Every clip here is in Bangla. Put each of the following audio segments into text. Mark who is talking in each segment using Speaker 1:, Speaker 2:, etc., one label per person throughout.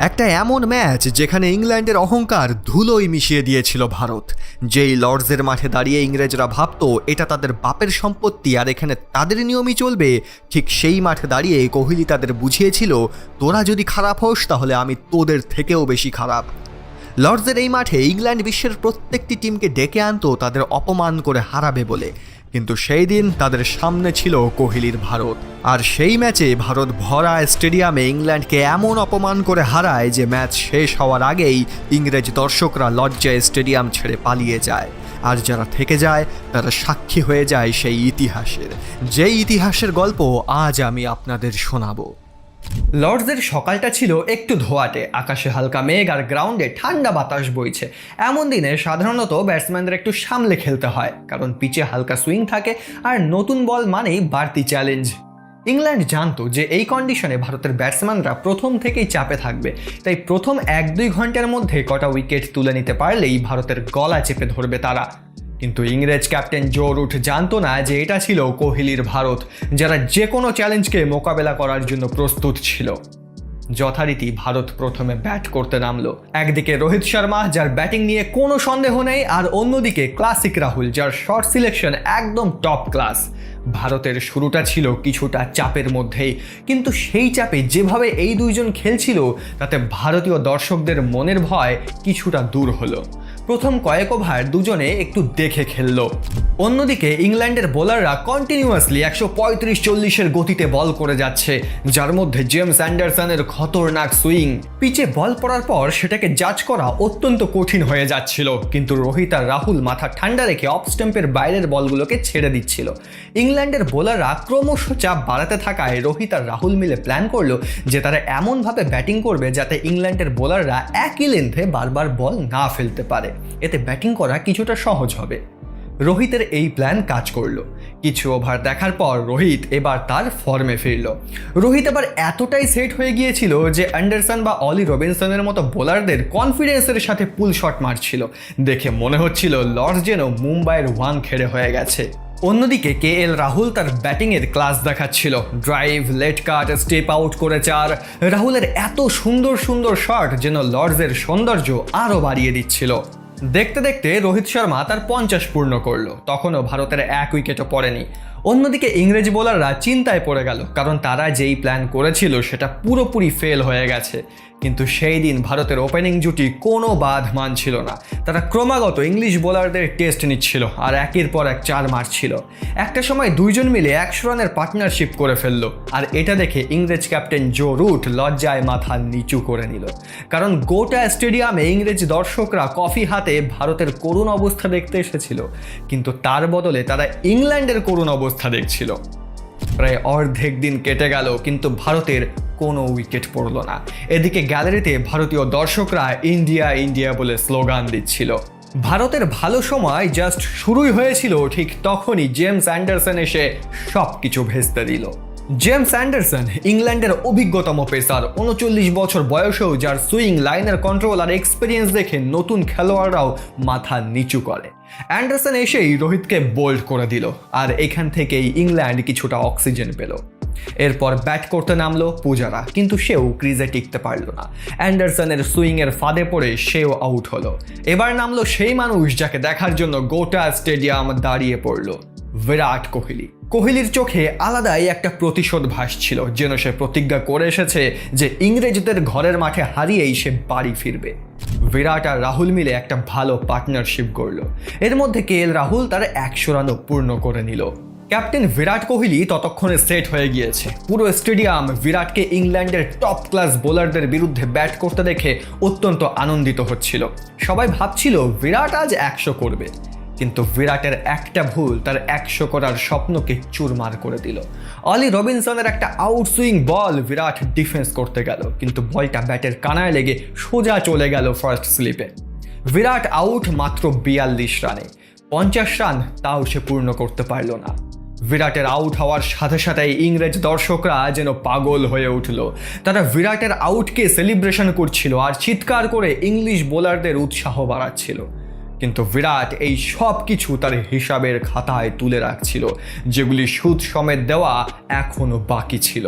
Speaker 1: একটা এমন ম্যাচ যেখানে ইংল্যান্ডের অহংকার ধুলোই মিশিয়ে দিয়েছিল ভারত। যেই লর্ডসের মাঠে দাঁড়িয়ে ইংরেজরা ভাবতো এটা তাদের বাপের সম্পত্তি আর এখানে তাদের নিয়মই চলবে, ঠিক সেই মাঠে দাঁড়িয়ে কোহলি তাদের বুঝিয়েছিল, তোরা যদি খারাপ হোস তাহলে আমি তোদের থেকেও বেশি খারাপ। লর্ডসের এই মাঠে ইংল্যান্ড বিশ্বের প্রত্যেকটি টিমকে ডেকে আনতো তাদের অপমান করে হারাবে বলে, কিন্তু সেই দিন তাদের সামনে ছিল কোহলির ভারত। আর সেই ম্যাচে ভারত ভরা স্টেডিয়ামে ইংল্যান্ডকে এমন অপমান করে হারায় যে ম্যাচ শেষ হওয়ার আগেই ইংরেজ দর্শকরা লজ্জায় স্টেডিয়াম ছেড়ে পালিয়ে যায়। আর যারা থেকে যায় তারা সাক্ষী হয়ে যায় সেই ইতিহাসের, যেই ইতিহাসের গল্প আজ আমি আপনাদের শোনাবো। লর্ডসের সকালটা ছিল একটু ধোয়াটে, আকাশে হালকা মেঘ আর গ্রাউন্ডে ঠান্ডা বাতাস বইছে। এমন দিনে সাধারণত ব্যাটসম্যানদের একটু সামলে খেলতে হয়, কারণ পিচে হালকা সুইং থাকে আর নতুন বল মানেই বাড়তি চ্যালেঞ্জ। ইংল্যান্ড জানতো যে এই কন্ডিশনে ভারতের ব্যাটসম্যানরা প্রথম থেকেই চাপে থাকবে, তাই প্রথম 1-2 ঘন্টার মধ্যে কটা উইকেট তুলে নিতে পারলেই ভারতের গলা চেপে ধরবে তারা। কিন্তু ইংরেজ ক্যাপ্টেন জো রুট জানতো না যে এটা ছিল কোহলির ভারত, যারা যে কোনো চ্যালেঞ্জকে মোকাবেলা করার জন্য প্রস্তুত ছিল। যথারীতি ভারত প্রথমে ব্যাট করতে নামলো। একদিকে রোহিত শর্মা, যার ব্যাটিং নিয়ে কোনো সন্দেহ নেই, আর অন্যদিকে ক্লাসিক রাহুল, যার শর্ট সিলেকশন একদম টপ ক্লাস। ভারতের শুরুটা ছিল কিছুটা চাপের মধ্যেই, কিন্তু সেই চাপে যেভাবে এই দুইজন খেলছিল তাতে ভারতীয় দর্শকদের মনের ভয় কিছুটা দূর হলো। প্রথম কয়েক ওভার দুজনে একটু দেখে খেললো। অন্যদিকে ইংল্যান্ডের বোলাররা কন্টিনিউয়াসলি 135-40-এর গতিতে বল করে যাচ্ছে, যার মধ্যে জেমস অ্যান্ডারসনের খতরনাক সুইং। পিচে বল পড়ার পর সেটাকে জাজ করা অত্যন্ত কঠিন হয়ে যাচ্ছিল, কিন্তু রোহিত আর রাহুল মাথা ঠান্ডা রেখে অফ স্টাম্পের বাইরের বলগুলোকে ছেড়ে দিচ্ছিল। ইংল্যান্ডের বোলাররা ক্রমশ চাপ বাড়াতে থাকায় রোহিত আর রাহুল মিলে প্ল্যান করলো যে তারা এমনভাবে ব্যাটিং করবে যাতে ইংল্যান্ডের বোলাররা একই লেন্থে বারবার বল না ফেলতে পারে, এতে ব্যাটিং করা কিছুটা সহজ হবে। রোহিতের এই প্ল্যান কাজ করলো। কিছু ওভার দেখার পর রোহিত এবার তার ফর্মে ফিরল। রোহিত এবার এতটাই সেট হয়ে গিয়েছিল যে অ্যান্ডারসন বা অলি রবিনসনের মতো বোলারদের কনফিডেন্সের সাথে পুল শট মারছিল। দেখে মনে হচ্ছিল লর্ডস যেন মুম্বাইয়ের ওয়াংখেড়ে হয়ে গেছে। অন্যদিকে KL রাহুল তার ব্যাটিংয়ের ক্লাস দেখাচ্ছিল। ড্রাইভ, লেট কাট, স্টেপ আউট করে 4। রাহুলের এত সুন্দর সুন্দর শট যেন লর্ডসের সৌন্দর্য আরও বাড়িয়ে দিচ্ছিল। দেখতে দেখতে রোহিত শর্মা তার 50 পূর্ণ করলো, তখনও ভারতের এক উইকেটও পড়েনি। অন্যদিকে ইংরেজ বোলাররা চিন্তায় পড়ে গেল, কারণ তারা যেই প্ল্যান করেছিল সেটা পুরোপুরি ফেল হয়ে গেছে। কিন্তু সেই দিন ভারতের ওপেনিং জুটি কোনো বাধ মানছিল না। তারা ক্রমাগত ইংলিশ বোলারদের টেস্ট নিচ্ছিল আর একের পর এক 4 মারছিল। একটা সময় দুইজন মিলে 100 রানের পার্টনারশিপ করে ফেললো, আর এটা দেখে ইংরেজ ক্যাপ্টেন জো রুট লজ্জায় মাথা নিচু করে নিল, কারণ গোটা স্টেডিয়ামে ইংরেজ দর্শকরা কফি হাতে ভারতের করুণ অবস্থা দেখতে এসেছিল, কিন্তু তার বদলে তারা ইংল্যান্ডের করুণ অবস্থা দেখছিল। প্রায় অর্ধেক দিন কেটে গেল, কিন্তু ভারতের কোনো উইকেট পড়ল না। এদিকে গ্যালারিতে ভারতীয় দর্শকরা ইন্ডিয়া ইন্ডিয়া বলে স্লোগান দিচ্ছিল। ভারতের ভালো সময় জাস্ট শুরুই হয়েছিল, ঠিক তখনই জেমস অ্যান্ডারসন এসে সব কিছু ভেস্তে দিল। জেমস অ্যান্ডারসন ইংল্যান্ডের অভিজ্ঞতম পেসার, 39 বছর বয়সেও যার সুইং, লাইনার কন্ট্রোল আর এক্সপিরিয়েন্স দেখে নতুন খেলোয়াড়রাও মাথা নিচু করে। অ্যান্ডারসন এসেই রোহিতকে বোল্ড করে দিল, আর এখান থেকেই ইংল্যান্ড কিছুটা অক্সিজেন পেল। এরপর ব্যাট করতে নামলো পূজারা, কিন্তু সেও ক্রিজে টিকতে পারল না। অ্যান্ডারসনের সুইংয়ের ফাঁদে পড়ে সেও আউট হলো। এবার নামলো সেই মানুষ যাকে দেখার জন্য গোটা স্টেডিয়াম দাঁড়িয়ে পড়ল, বিরাট কোহলি। কোহলির চোখে আলাদাই একটা প্রতিশোধ ভাসছিল, যেন সে প্রতিজ্ঞা করে এসেছে যে ইংরেজদের ঘরের মাঠে হারিয়েই সে বাড়ি ফিরবে। বিরাট আর রাহুল মিলে একটা ভালো পার্টনারশিপ গড়ল। এর মধ্যে KL রাহুল তার 100 রানও পূর্ণ করে নিল। ক্যাপ্টেন বিরাট কোহলি ততক্ষণে সেট হয়ে গিয়েছে। পুরো স্টেডিয়াম বিরাটকে ইংল্যান্ডের টপ ক্লাস বোলারদের বিরুদ্ধে ব্যাট করতে দেখে অত্যন্ত আনন্দিত হচ্ছিল। সবাই ভাবছিল বিরাট আজ 100 করবে, কিন্তু বিরাটের একটা ভুল তার 100 করার স্বপ্নকে চুরমার করে দিল। অলি রবিনসনের একটা আউট সুইং বল বিরাট ডিফেন্স করতে গেল, কিন্তু বলটা ব্যাটের কানায় লেগে সোজা চলে গেল ফার্স্ট স্লিপে। বিরাট আউট মাত্র 42 রানে। 50 রান তাও সে পূর্ণ করতে পারল না। বিরাটের আউট হওয়ার সাথে সাথেই ইংরেজ দর্শকরা যেন পাগল হয়ে উঠল। তারা বিরাটের আউটকে সেলিব্রেশন করছিল আর চিৎকার করে ইংলিশ বোলারদের উৎসাহ বাড়াচ্ছিল। কিন্তু বিরাট এই সব কিছু তার হিসাবের খাতায় তুলে রাখছিল, যেগুলি সুদ সমেত দেওয়া এখনো বাকি ছিল।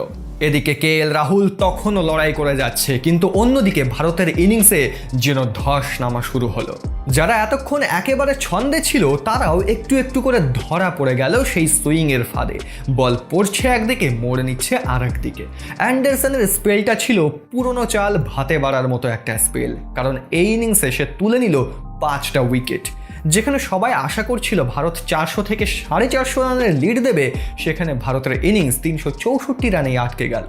Speaker 1: এদিকে রাহুল তখনও লড়াই করে যাচ্ছে, কিন্তু অন্যদিকে ভারতের ইনিংসে যেন ধস নামা শুরু হলো। যারা এতক্ষণ একেবারে ছন্দে ছিল তারাও একটু একটু করে ধরা পড়ে গেল সেই সুইং এর ফাঁদে। বল পড়ছে একদিকে, মোড় নিচ্ছে আর একদিকে। অ্যান্ডারসনের স্পেলটা ছিল পুরনো চাল ভাতে বাড়ার মতো একটা স্পেল, কারণ এই ইনিংসে সে তুলে নিল 5টা উইকেট। যেখানে সবাই আশা করছিল ভারত 400 থেকে 450 রানের লিড দেবে, সেখানে ভারতের ইনিংস 364 রানেই আটকে গেল।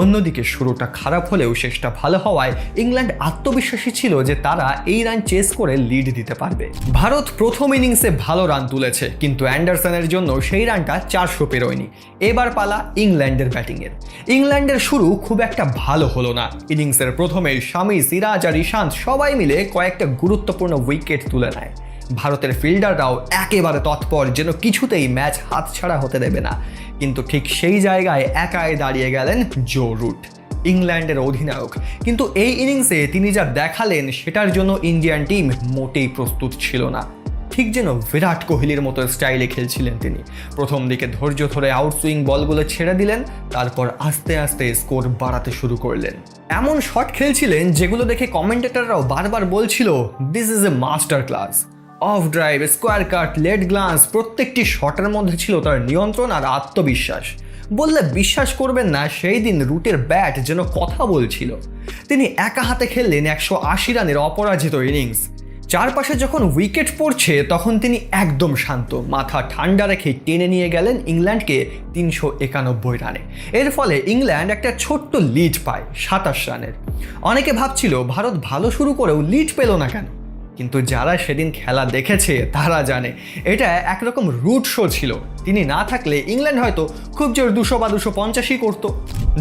Speaker 1: অন্যদিকে শুরুটা খারাপ হলেও শেষটা ভালো হওয়ায় ইংল্যান্ড আত্মবিশ্বাসী ছিল যে তারা এই রান চেস করে লিড দিতে পারবে। ভারত প্রথম ইনিংসে ভালো রান তুলেছে, কিন্তু অ্যান্ডারসনের জন্য সেই রানটা 400 পেরোয়নি। এবার পালা ইংল্যান্ডের ব্যাটিংয়ের। ইংল্যান্ডের শুরু খুব একটা ভালো হলো না। ইনিংসের প্রথমে শামি, সিরাজ আর ইশান্ত সবাই মিলে কয়েকটা গুরুত্বপূর্ণ উইকেট তুলে নেয়। ভারতের ফিল্ডাররাও একেবারে তৎপর, যেন কিছুতেই ম্যাচ হাতছাড়া হতে দেবে না। কিন্তু ঠিক সেই জায়গায় একাই দাঁড়িয়ে গেলেন জো রুট, ইংল্যান্ডের অধিনায়ক। কিন্তু এই ইনিংসে তিনি যা দেখালেন সেটার জন্য ইন্ডিয়ান টিম মোটেই প্রস্তুত ছিল না। ঠিক যেন বিরাট কোহলির মতো স্টাইলে খেলছিলেন তিনি। প্রথম দিকে ধৈর্য ধরে আউটসুইং বলগুলো ছেড়ে দিলেন, তারপর আস্তে আস্তে স্কোর বাড়াতে শুরু করলেন। এমন শট খেলছিলেন যেগুলো দেখে কমেন্টেটররাও বারবার বলছিল, this is a master class. Off drive, square cut, late glance, প্রত্যেকটি শটের মধ্যে ছিল তার নিয়ন্ত্রণ আর আত্মবিশ্বাস। বললে বিশ্বাস করবেন না, সেই দিন রুটের ব্যাট যেন কথা বলছিল। তিনি একা হাতে খেললেন 180 রানের অপরাজিত ইনিংস। চারপাশে যখন উইকেট পড়ছে তখন তিনি একদম শান্ত, মাথা ঠান্ডা রেখে টেনে নিয়ে গেলেন ইংল্যান্ডকে 391 রানে। এর ফলে ইংল্যান্ড একটা ছোট্ট লিড পায় 27 রানের। অনেকে ভাবছিল ভারত ভালো শুরু করেও লিড পেল না কেন, কিন্তু যারা সেদিন খেলা দেখেছে তারা জানে এটা একরকম রুট শো ছিল। তিনি না থাকলে ইংল্যান্ড হয়তো খুব জোর 200 বা 250 করতো।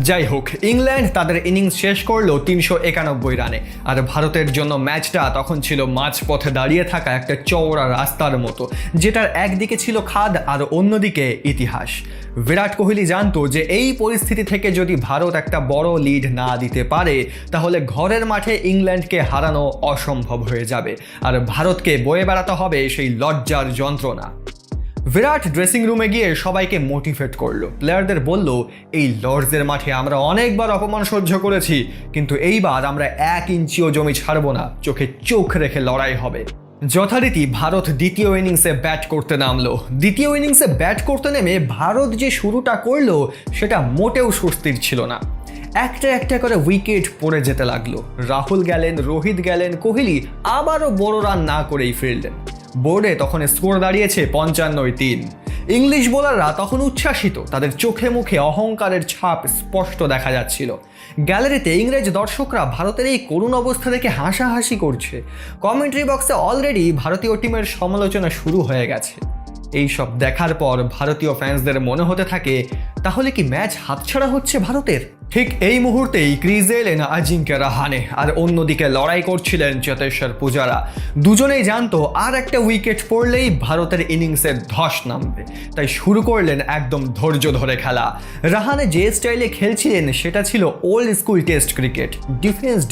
Speaker 1: যাই হোক, ইংল্যান্ড তাদের ইনিংস শেষ করলো 391 রানে। আর ভারতের জন্য ম্যাচটা তখন ছিল মাঝপথে দাঁড়িয়ে থাকা একটা চওড়া রাস্তার মতো, যেটার একদিকে ছিল খাদ আর অন্যদিকে ইতিহাস। বিরাট কোহলি জানতো যে এই পরিস্থিতি থেকে যদি ভারত একটা বড় লিড না দিতে পারে, তাহলে ঘরের মাঠে ইংল্যান্ডকে হারানো অসম্ভব হয়ে যাবে, আর ভারতকে বয়ে বেড়াতে হবে সেই লজ্জার যন্ত্রণা। বিরাট ড্রেসিং রুমে গিয়ে সবাইকে মোটিভেট করলো, প্লেয়ারদের বলল, এই লর্ডসের মাঠে আমরা অনেকবার অপমান সহ্য করেছি, কিন্তু এইবার আমরা 1 ইঞ্চিও জমি ছাড়বো না, চোখে চোখ রেখে লড়াই হবে। যথারীতি ভারত দ্বিতীয় ইনিংসে ব্যাট করতে নামলো। দ্বিতীয় ইনিংসে ব্যাট করতে নেমে ভারত যে শুরুটা করলো সেটা মোটেও স্বস্তির ছিল না। একটা একটা করে উইকেট পড়ে যেতে লাগলো। রাহুল গেলেন, রোহিত গেলেন, কোহলি আবারও বড় রান না করেই ফিরলেন। বোর্ডে তখন স্কোর দাঁড়িয়েছে 95-3। ইংলিশ বোলাররা তখন উচ্ছ্বাসিত, তাদের চোখে মুখে অহংকারের ছাপ স্পষ্ট দেখা যাচ্ছিল। গ্যালারিতে ইংরেজ দর্শকরা ভারতের এই করুণ অবস্থা দেখে হাসাহাসি করছে। কমেন্ট্রি বক্সে অলরেডি ভারতীয় টিমের সমালোচনা শুরু হয়ে গেছে। এই সব দেখার পর ভারতীয় ফ্যান্সদের মনে হতে থাকে, তাহলে কি ম্যাচ হাতছাড়া হচ্ছে ভারতের? ঠিক এই মুহূর্তেই ক্রিজে এলেন আজিঙ্ক্য রাহানে, আর অন্যদিকে লড়াই করছিলেন চেতেশ্বর পূজারা। দুজনেই জানতো আর একটা উইকেট পড়লেই ভারতের ইনিংসের ধস নামবে, তাই শুরু করলেন একদম ধৈর্য ধরে খেলা। রাহানে যে স্টাইলে খেলছিলেন সেটা ছিল old school test cricket,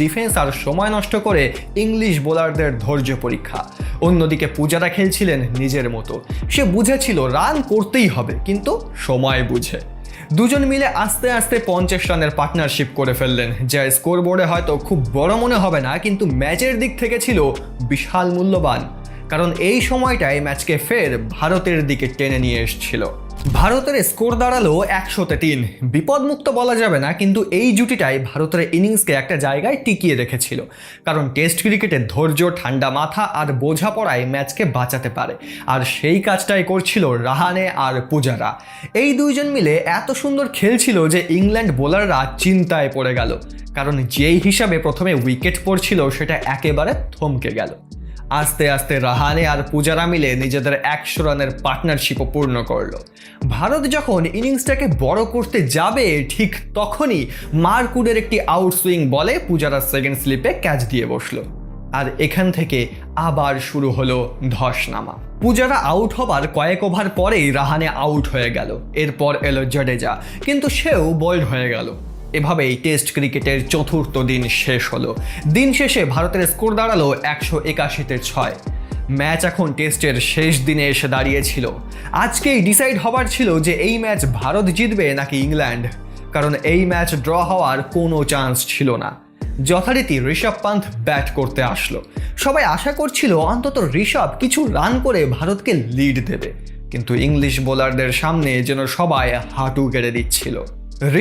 Speaker 1: defence আর সময় নষ্ট করে ইংলিশ বোলারদের ধৈর্য পরীক্ষা। অন্যদিকে পূজারা খেলছিলেন নিজের মতো। সে বুঝেছিল রান করতেই হবে, কিন্তু সময় বুঝে। দুজন মিলে আস্তে আস্তে 50 রানের পার্টনারশিপ করে ফেললেন, যা স্কোর বোর্ডে হয়তো খুব বড় মনে হবে না, কিন্তু ম্যাচের দিক থেকে ছিল বিশাল মূল্যবান, কারণ এই সময়টায় ম্যাচকে ফের ভারতের দিকে টেনে নিয়ে এসেছিল। ভারতের স্কোর দাঁড়ালো 100-3। বিপদমুক্ত বলা যাবে না, কিন্তু এই জুটিটাই ভারতের ইনিংসকে একটা জায়গায় টিকিয়ে রেখেছিল, কারণ টেস্ট ক্রিকেটের ধৈর্য, ঠান্ডা মাথা আর বোঝাপড়ায় ম্যাচকে বাঁচাতে পারে। আর সেই কাজটাই করছিল রাহানে আর পূজারা। এই দুইজন মিলে এত সুন্দর খেলছিল যে ইংল্যান্ড বোলাররা চিন্তায় পড়ে গেল, কারণ যেই হিসাবে প্রথমে উইকেট পড়ছিল সেটা একেবারে থমকে গেল। আস্তে আস্তে রাহানে আর পূজারা মিলে নিজেদের 100 রানের পার্টনারশিপও পূর্ণ করলো। ভারত যখন ইনিংসটাকে বড় করতে যাবে, ঠিক তখনই মার্কুডের একটি আউটসুইং বলে পূজারা সেকেন্ড স্লিপে ক্যাচ দিয়ে বসলো। আর এখান থেকে আবার শুরু হলো ধস নামা। পূজারা আউট হবার কয়েক ওভার পরেই রাহানে আউট হয়ে গেল। এরপর এলো জাডেজা, কিন্তু সেও বোল্ড হয়ে গেল। এভাবেই টেস্ট ক্রিকেটের চতুর্থ দিন শেষ হলো। দিন শেষে ভারতের স্কোর দাঁড়ালো 181-6। ম্যাচ এখন টেস্টের শেষ দিনে এসে দাঁড়িয়েছিল। আজকেই ডিসাইড হবার ছিল যে এই ম্যাচ ভারত জিতবে নাকি ইংল্যান্ড। কারণ এই ম্যাচ ড্র হওয়ার কোনো চান্স ছিল না। যথারীতি ঋষভ পান্থ ব্যাট করতে আসলো। সবাই আশা করছিল অন্তত ঋষভ কিছু রান করে ভারতকে লিড দেবে, কিন্তু ইংলিশ বোলারদের সামনে যেন সবাই হাঁটু গেড়ে দিচ্ছিল।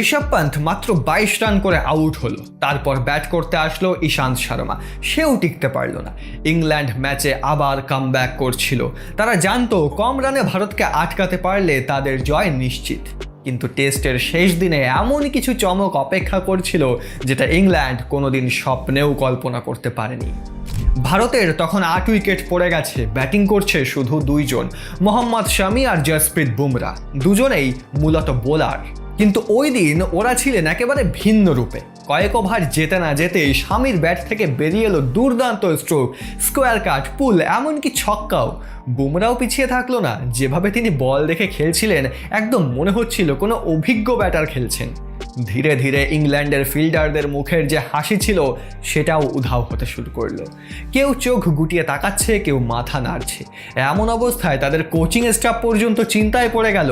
Speaker 1: ঋষভ পান্থ মাত্র 22 রান করে আউট হলো। তারপর ব্যাট করতে আসলো ইশান্ত শর্মা, সেও টিকতে পারল না। ইংল্যান্ড ম্যাচে আবার কামব্যাক করছিল। তারা জানতো কম রানে ভারতকে আটকাতে পারলে তাদের জয় নিশ্চিত। কিন্তু টেস্টের শেষ দিনে এমন কিছু চমক অপেক্ষা করছিল যেটা ইংল্যান্ড কোনোদিন স্বপ্নেও কল্পনা করতে পারেনি। ভারতের তখন 8 উইকেট পড়ে গেছে। ব্যাটিং করছে শুধু 2 জন, মোহাম্মদ শামি আর জসপ্রীত বুমরা। দুজনেই মূলত বোলার, কিন্তু ওই দিন ওরা ছিলেন একেবারে ভিন্ন রূপে। কয়েক ওভার যেতে না যেতেই শামির ব্যাট থেকে বেরিয়ে এলো দুর্দান্ত স্ট্রোক, স্কোয়ার কাট, পুল, এমনকি ছক্কাও। বুমরাও পিছিয়ে থাকলো না। যেভাবে তিনি বল দেখে খেলছিলেন একদম মনে হচ্ছিল কোনো অভিজ্ঞ ব্যাটার খেলছেন। ধীরে ধীরে ইংল্যান্ডের ফিল্ডারদের মুখের যে হাসি ছিল সেটাও উধাও হতে শুরু করলো। কেউ চোখ গুটিয়ে তাকাচ্ছে, কেউ মাথা নাড়ছে। এমন অবস্থায় তাদের কোচিং স্টাফ পর্যন্ত চিন্তায় পড়ে গেল।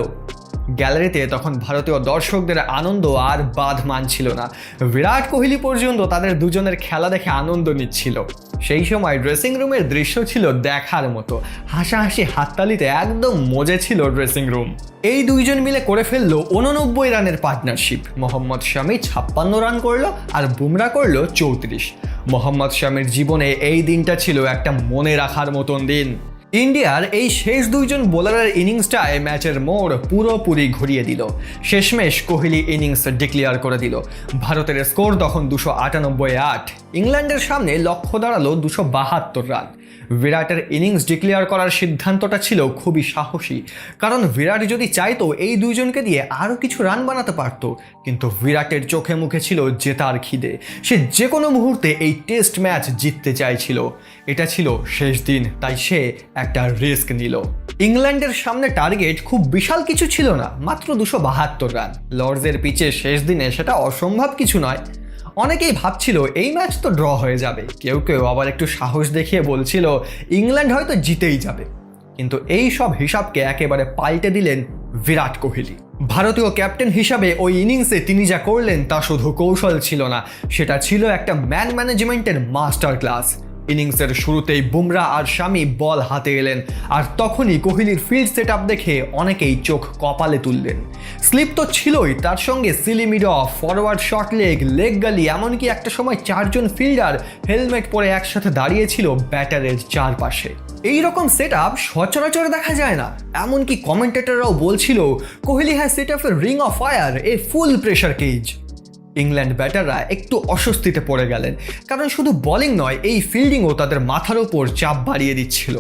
Speaker 1: গ্যালারিতে তখন ভারতীয় দর্শকদের আনন্দ আর বাঁধ মানছিল না। বিরাট কোহলি পর্যন্ত তাদের দুজনের খেলা দেখে আনন্দ নিচ্ছিল। সেই সময় ড্রেসিং রুমের দৃশ্য ছিল দেখার মতো। হাসাহাসি, হাততালিতে একদম মজে ছিল ড্রেসিং রুম। এই দুইজন মিলে করে ফেললো 89 রানের পার্টনারশিপ। মোহাম্মদ শামি 56 রান করলো আর বুমরা করলো 34। মোহাম্মদ শামির জীবনে এই দিনটা ছিল একটা মনে রাখার মতন দিন। ইন্ডিয়ার এই শেষ 2 জন বোলারের ইনিংসটায় ম্যাচের মোড় পুরোপুরি ঘুরিয়ে দিল। শেষমেশ কোহলি ইনিংস ডিক্লেয়ার করে দিল। ভারতের স্কোর তখন 298। ইংল্যান্ডের সামনে লক্ষ্য দাঁড়ালো 272 রান। বিরাটের ইনিংস ডিক্লেয়ার করার সিদ্ধান্তটা ছিল খুবই সাহসী, কারণ বিরাট যদি চাইতো এই 2 জনকে দিয়ে আরও কিছু রান বানাতে পারত। কিন্তু বিরাটের চোখে মুখে ছিল জেতার খিদে। সে যে কোনো মুহূর্তে এই টেস্ট ম্যাচ জিততে চাইছিল। এটা ছিল শেষ দিন, তাই সে একটা রিস্ক নিল। ইংল্যান্ডের সামনে টার্গেট খুব বিশাল কিছু ছিল না, মাত্র 272 রান। লর্ডসের পিচে শেষ দিনে সেটা অসম্ভব কিছু নয়। অনেকেই ভাবছিল এই ম্যাচ তো ড্র হয়ে যাবে। কেউ কেউ আবার একটু সাহস দেখিয়ে বলছিল ইংল্যান্ড হয়তো জিতেই যাবে। কিন্তু এই সব হিসাবকে একেবারে পাল্টে দিলেন বিরাট কোহলি। ভারতীয় ক্যাপ্টেন হিসাবে ওই ইনিংসে তিনি যা করলেন তা শুধু কৌশল ছিল না, সেটা ছিল একটা ম্যান ম্যানেজমেন্টের মাস্টার ক্লাস। ইনিংসের শুরুতেই বুমরা আর শামি বল হাতে এলেন, আর তখনই কোহলির ফিল্ড সেট আপ দেখে অনেকেই চোখ কপালে তুললেন। স্লিপ তো ছিলই, তার সঙ্গে silly mid off, forward short leg gully, এমনকি একটা সময় 4 জন ফিল্ডার হেলমেট পরে একসাথে দাঁড়িয়েছিল ব্যাটারের চারপাশে। এইরকম সেট আপ সচরাচর দেখা যায় না। এমনকি কমেন্টেটররাও বলছিল Kohli has set up a ring of fire, a full pressure cage. England ব্যাটাররা একটু অস্বস্তিতে পড়ে গেলেন, কারণ শুধু বোলিং নয়, এই ফিল্ডিংও তাদের মাথার ওপর চাপ বাড়িয়ে দিচ্ছিল।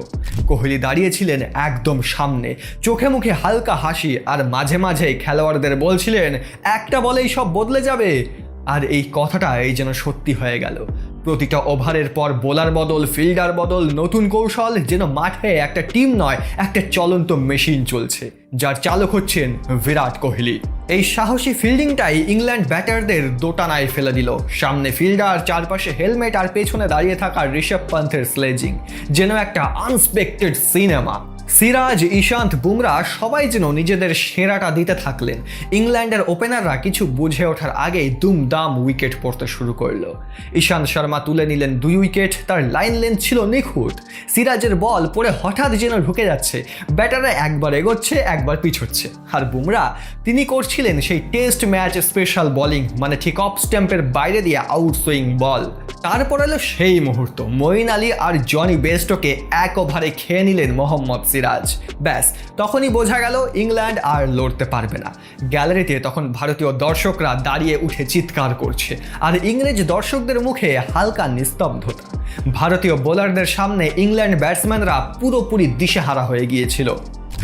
Speaker 1: কোহলি দাঁড়িয়েছিলেন একদম সামনে, চোখে মুখে হালকা হাসি, আর মাঝে মাঝে খেলোয়াড়দের বলছিলেন একটা বলেই সব বদলে যাবে। আর এই কথাটা এই যেন সত্যি হয়ে গেল। প্রতিটা ওভারের পর বোলার বদল, ফিল্ডার বদল, নতুন কৌশল, যেন মাঠে একটা টিম নয়, একটা চলন্ত মেশিন চলছে, যার চালক হচ্ছেন বিরাট কোহলি। এই সাহসী ফিল্ডিংটাই ইংল্যান্ড ব্যাটারদের দোটানায় ফেলে দিল। সামনে ফিল্ডার, চারপাশে হেলমেট, আর পেছনে দাঁড়িয়ে থাকা ঋষভ পান্থের স্লেজিং যেন একটা আনএক্সপেক্টেড সিনেমা। সিরাজ, ইশান্ত, বুমরা সবাই যেন নিজেদের সেরাটা দিতে থাকলেন। ইংল্যান্ডের ওপেনাররা কিছু বুঝে ওঠার আগেই দুমদাম উইকেট পড়তে শুরু করলো। ইশান্ত শর্মা তুলে নিলেন 2 উইকেট। তার লাইন লেন্থ ছিল নিখুঁত। সিরাজের বল পড়ে হঠাৎ যেন ঢুকে যাচ্ছে। ব্যাটাররা একবার এগোচ্ছে, একবার পিছোচ্ছে। আর বুমরা, তিনি করছিলেন সেই টেস্ট ম্যাচ স্পেশাল বোলিং, মানে ঠিক অফ স্ট্যাম্পের বাইরে দিয়ে আউট সুইং বল। তারপর এলো সেই মুহূর্ত, মঈন আলী আর জনি বেস্টোকে এক ওভারে খেয়ে নিলেন মোহাম্মদ সিরাজ। ব্যাস, তখনই বোঝা গেল ইংল্যান্ড আর লড়তে পারবে না। গ্যালারিতে তখন ভারতীয় দর্শকরা দাঁড়িয়ে উঠে চিৎকার করছে, আর ইংরেজ দর্শকদের মুখে হালকা নিস্তব্ধতা। ভারতীয় বোলারদের সামনে ইংল্যান্ড ব্যাটসম্যানরা পুরোপুরি দিশেহারা হয়ে গিয়েছিল।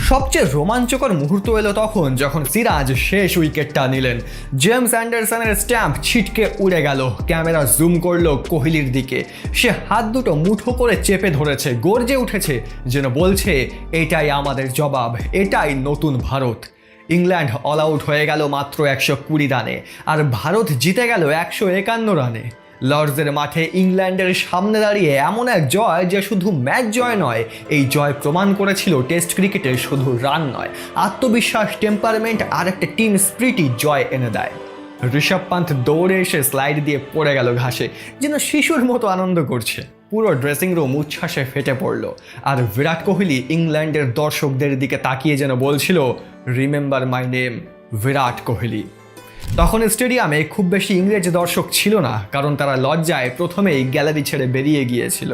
Speaker 1: সবচেয়ে রোমাঞ্চকর মুহূর্ত এলো তখন, যখন সিরাজ শেষ উইকেটটা নিলেন। জেমস অ্যান্ডারসনের স্ট্যাম্প ছিটকে উড়ে গেল। ক্যামেরা জুম করলো কোহলির দিকে। সে হাত দুটো মুঠো করে চেপে ধরেছে, গর্জে উঠেছে, যেন বলছে এটাই আমাদের জবাব, এটাই নতুন ভারত। ইংল্যান্ড অল আউট হয়ে গেল মাত্র 120 রানে, আর ভারত জিতে গেল 151 রানে। লর্ডসের মাঠে ইংল্যান্ডের সামনে দাঁড়িয়ে এমন এক জয় যে শুধু ম্যাচ জয় নয়, এই জয় প্রমাণ করেছিল টেস্ট ক্রিকেটে শুধু রান নয়, আত্মবিশ্বাস, টেম্পারমেন্ট আর একটা টিম স্পিরিটই জয় এনে দেয়। ঋষভ পান্থ দৌড়ে এসে স্লাইড দিয়ে পড়ে গেল ঘাসে, যেন শিশুর মতো আনন্দ করছে। পুরো ড্রেসিং রুম উচ্ছ্বাসে ফেটে পড়ল। আর বিরাট কোহলি ইংল্যান্ডের দর্শকদের দিকে তাকিয়ে যেন বলছিল, remember my name, Virat Kohli. তখন স্টেডিয়ামে খুব বেশি ইংরেজ দর্শক ছিল না, কারণ তারা লজ্জায় প্রথমেই গ্যালারি ছেড়ে বেরিয়ে গিয়েছিল।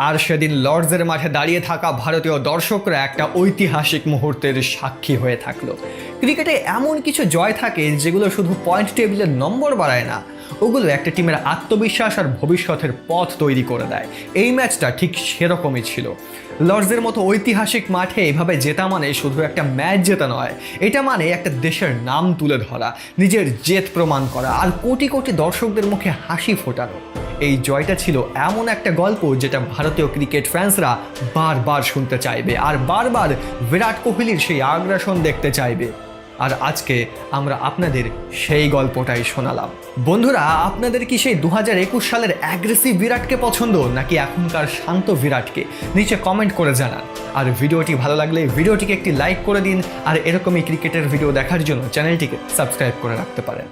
Speaker 1: আর সেদিন লর্ডসের মাঠে দাঁড়িয়ে থাকা ভারতীয় দর্শকরা একটা ঐতিহাসিক মুহূর্তের সাক্ষী হয়ে থাকলো। ক্রিকেটে এমন কিছু জয় থাকে যেগুলো শুধু পয়েন্ট টেবিলের নম্বর বাড়ায় না, ওগুলো একটা টিমের আত্মবিশ্বাস আর ভবিষ্যতের পথ তৈরি করে দেয়। এই ম্যাচটা ঠিক সেরকমই ছিল। লর্ডসের মতো ঐতিহাসিক মাঠে এভাবে জেতা মানে শুধু একটা ম্যাচ জেতা নয়, এটা মানে একটা দেশের নাম তুলে ধরা, নিজের জেদ প্রমাণ করা আর কোটি কোটি দর্শকদের মুখে হাসি ফোটানো। এই জয়টা ছিল এমন একটা গল্প যেটা ভারতীয় ক্রিকেট ফ্যান্সরা বারবার শুনতে চাইবে আর বারবার বিরাট কোহলির সেই আগ্রাসন দেখতে চাইবে। আর আজকে আমরা আপনাদের সেই গল্পটাই শোনালাম। বন্ধুরা, আপনাদের কি সেই 2021 সালের অ্যাগ্রেসিভ বিরাটকে পছন্দ, নাকি এখনকার শান্ত বিরাটকে? নিচে কমেন্ট করে জানান। আর ভিডিওটি ভালো লাগলে ভিডিওটিকে একটি লাইক করে দিন, আর এরকমই ক্রিকেটের ভিডিও দেখার জন্য চ্যানেলটিকে সাবস্ক্রাইব করে রাখতে পারেন।